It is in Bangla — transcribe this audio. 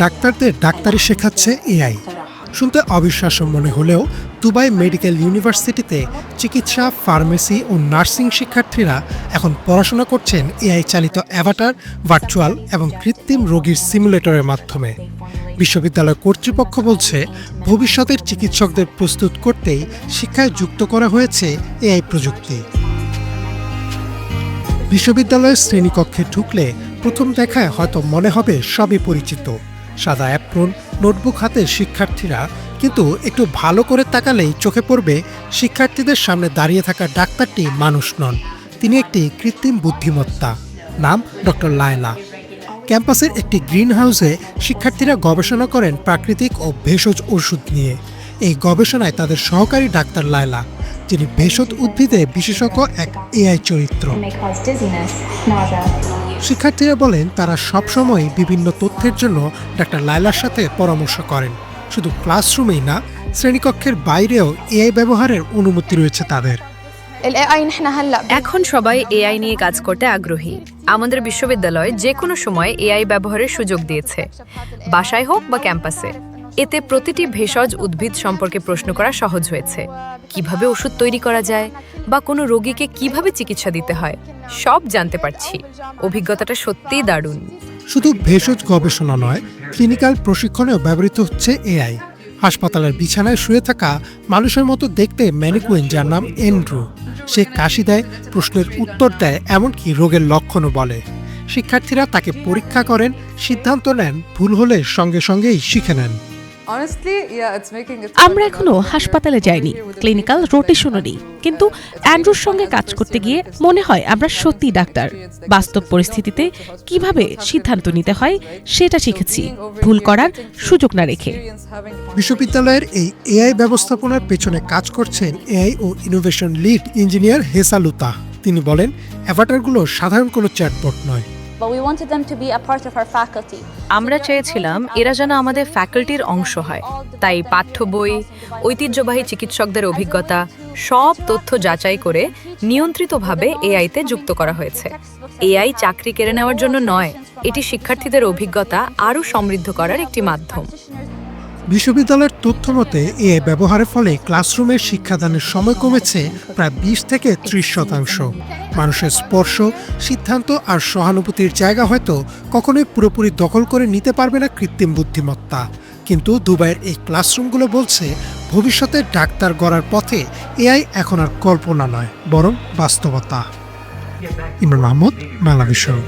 ডাক্তারদের ডাক্তারি শেখাচ্ছে এআই। শুনতে অবিশ্বাস্য মনে হলেও দুবাই মেডিকেল ইউনিভার্সিটিতে চিকিৎসা, ফার্মেসি ও নার্সিং শিক্ষার্থীরা এখন পড়াশোনা করছেন এআই চালিত অ্যাভাটার, ভার্চুয়াল এবং কৃত্রিম রোগীর সিমুলেটরের মাধ্যমে। বিশ্ববিদ্যালয় কর্তৃপক্ষ বলছে, ভবিষ্যতের চিকিৎসকদের প্রস্তুত করতেই শিক্ষায় যুক্ত করা হয়েছে এআই প্রযুক্তি। বিশ্ববিদ্যালয়ের শ্রেণীকক্ষে ঢুকলে প্রথম দেখায় হয়তো মনে হবে সবই পরিচিত, সাদা অ্যাপ্রন, নোটবুক হাতে শিক্ষার্থীরা, কিন্তু একটু ভালো করে তাকালেই চোখে পড়বে শিক্ষার্থীদের সামনে দাঁড়িয়ে থাকা ডাক্তারটি মানুষ নন, তিনি একটি কৃত্রিম বুদ্ধিমত্তা। নাম ডক্টর লায়লা। ক্যাম্পাসের একটি গ্রিন হাউসে শিক্ষার্থীরা গবেষণা করেন প্রাকৃতিক ও ভেষজ ওষুধ নিয়ে। এই গবেষণায় তাদের সহকারী ডাক্তার লায়লা, যিনি ভেষজ উদ্ভিদে বিশেষজ্ঞ এক এআই চরিত্র। শিক্ষার্থীরা বলেন, তারা সবসময় বিভিন্ন তথ্যের জন্য ডাক্তার লায়লার সাথে পরামর্শ করেন। শুধু ক্লাসরুমেই না, শ্রেণীকক্ষের বাইরেও এআই ব্যবহারের অনুমতি রয়েছে তাদের। এখন সবাই এআই নিয়ে কাজ করতে আগ্রহী। আমাদের বিশ্ববিদ্যালয় যে কোনো সময় এআই ব্যবহারের সুযোগ দিয়েছে, বাসায় হোক বা ক্যাম্পাসে। এতে প্রতিটি ভেষজ উদ্ভিদ সম্পর্কে প্রশ্ন করা সহজ হয়েছে। কিভাবে ওষুধ তৈরি করা যায় বা কোনো রোগীকে কিভাবে চিকিৎসা দিতে হয়, সব জানতে পারছি। অভিজ্ঞতাটা সত্যিই দারুণ। শুধু ভেষজ গবেষণা নয়, ক্লিনিক্যাল প্রশিক্ষণেও ব্যবহৃত হচ্ছে এআই। হাসপাতালের বিছানায় শুয়ে থাকা মানুষের মতো দেখতে ম্যানিকুইন, যার নাম এন্ড্রু, সে কাশি দেয়, প্রশ্নের উত্তর দেয়, এমনকি রোগের লক্ষণও বলে। শিক্ষার্থীরা তাকে পরীক্ষা করেন, সিদ্ধান্ত নেন, ভুল হলে সঙ্গে সঙ্গেই শিখে নেন। আমরা এখনো হাসপাতালে যাইনি, ক্লিনিক্যাল রোটেশনও নেই, কিন্তু অ্যান্ড্রুর সঙ্গে কাজ করতে গিয়ে মনে হয় আমরা সত্যি ডাক্তার। বাস্তব পরিস্থিতিতে কিভাবে সিদ্ধান্ত নিতে হয় সেটা শিখেছি, ভুল করার সুযোগ না রেখে। বিশ্ববিদ্যালয়ের এই এআই ব্যবস্থাপনার পেছনে কাজ করছেন এআই ও ইনোভেশন লিড ইঞ্জিনিয়ার হেসালুতা। তিনি বলেন, অ্যাভাটারগুলো সাধারণ কোনো চ্যাটবট নয়। আমরা চেয়েছিলাম এরা যেন আমাদের ফ্যাকাল্টির অংশ হয়। তাই পাঠ্য বই, ঐতিহ্যবাহী চিকিৎসকদের অভিজ্ঞতা, সব তথ্য যাচাই করে নিয়ন্ত্রিতভাবে এআইতে যুক্ত করা হয়েছে। এআই চাকরি কেড়ে নেওয়ার জন্য নয়, এটি শিক্ষার্থীদের অভিজ্ঞতা আরও সমৃদ্ধ করার একটি মাধ্যম। বিশ্ববিদ্যালয়ের তথ্য মতে এআই ব্যবহারের ফলে ক্লাসরুমের শিক্ষাদানের সময় কমেছে প্রায় 20 থেকে 30%। মানুষের স্পর্শ, সিদ্ধান্ত আর সহানুভূতির জায়গা হয়তো কখনোই পুরোপুরি দখল করে নিতে পারবে না কৃত্রিম বুদ্ধিমত্তা, কিন্তু দুবাইয়ের এই ক্লাসরুমগুলো বলছে, ভবিষ্যতে ডাক্তার গড়ার পথে এআই এখন আর কল্পনা নয়, বরং বাস্তবতা। ইমরান মাহমুদ, বাংলা বিষয়।